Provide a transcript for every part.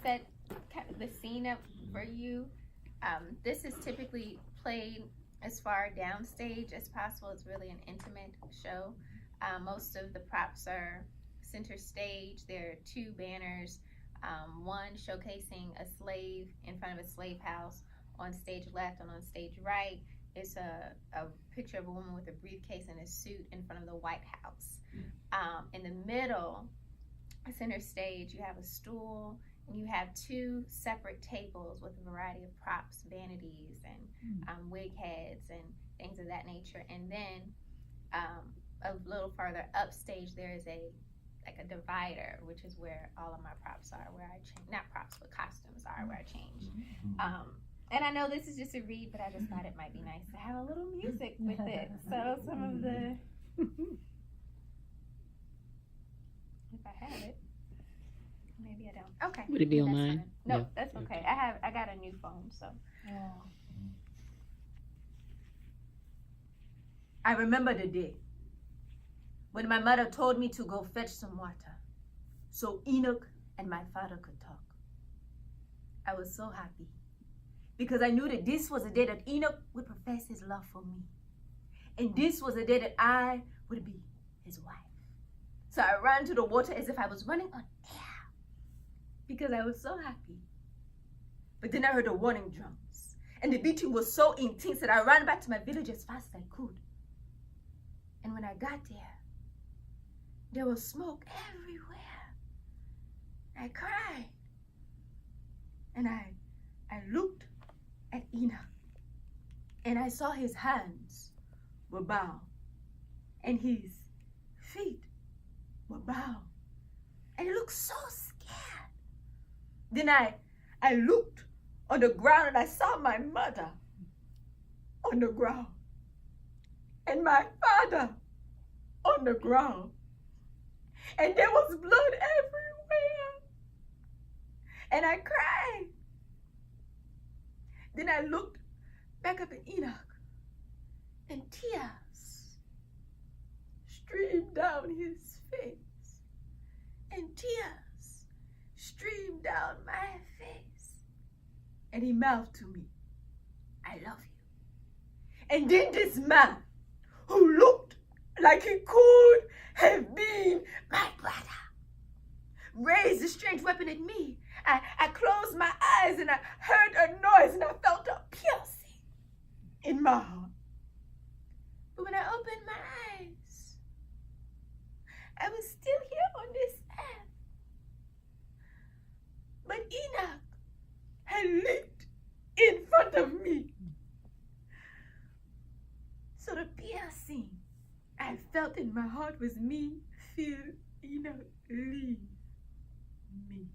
set the scene up for you, this is typically played as far downstage as possible. It's really an intimate show. Most of the props are center stage. There are two banners, one showcasing a slave in front of a slave house on stage left, and on stage right is a picture of a woman with a briefcase and a suit in front of the White House. In the middle, center stage, you have a stool, and you have two separate tables with a variety of props, vanities, and wig heads, and things of that nature. And then a little farther upstage, there is a divider, which is where all of my props are, where I change, not props, but costumes are where I change. And I know this is just a read, but I just thought it might be nice to have a little music with it. So some of the, if I have it, maybe I don't. Okay. Would it be on That's mine? fine. No, Yeah. that's okay. I got a new phone, so. I remember the day when my mother told me to go fetch some water so Enoch and my father could talk. I was so happy because I knew that this was the day that Enoch would profess his love for me. And this was the day that I would be his wife. So I ran to the water as if I was running on air because I was so happy. But then I heard the warning drums, and the beating was so intense that I ran back to my village as fast as I could. And when I got there was smoke everywhere. I cried. And I looked at Enoch, and I saw his hands were bound, and his feet were bound, and he looked so scared. Then I looked on the ground, and I saw my mother on the ground, and my father on the ground, and there was blood everywhere, and I cried. Then I looked back up at Enoch, and tears streamed down his face, and tears streamed down my face, and he mouthed to me, "I love you." And then this man, who looked like he could have been my brother, raised a strange weapon at me. I closed my eyes, and I heard a noise, and I felt a piercing in my heart. But when I opened my eyes, I was still here on this earth. But Enoch had leaped in front of me. So the piercing I felt in my heart was me feel Enoch leave me.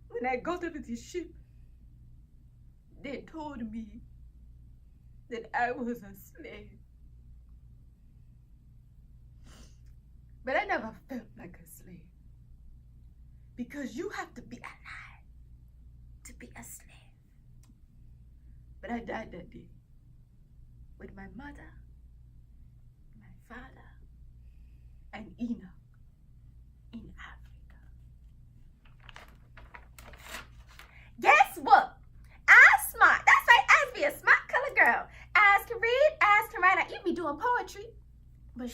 When I got up at the ship, they told me that I was a slave. But I never felt like a slave, because you have to be alive to be a slave. But I died that day with my mother, my father, and Enoch in Africa. Guess what? I'm smart. That's right, I be a smart colored girl. Eyes can read, eyes can write. Now, you be doing poetry, but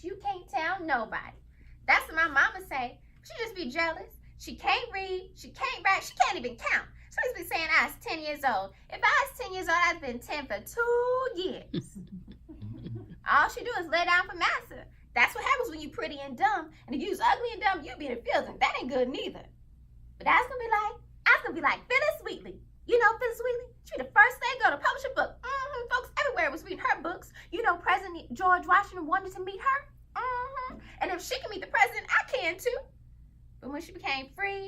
you can't tell nobody. That's what my mama say. She just be jealous. She can't read, she can't write, she can't even count. She used to be saying I was 10 years old. If I was 10 years old, I've been 10 for 2 years. All she do is lay down for master. That's what happens when you pretty and dumb. And if you was ugly and dumb, you be in the fields, and that ain't good neither. But I was gonna be like Phyllis Wheatley. You know Phyllis Wheatley? She the first thing go to publish a book. Folks everywhere was reading her books. You know President George Washington wanted to meet her. And if she can meet the president, I can too. But when she became free,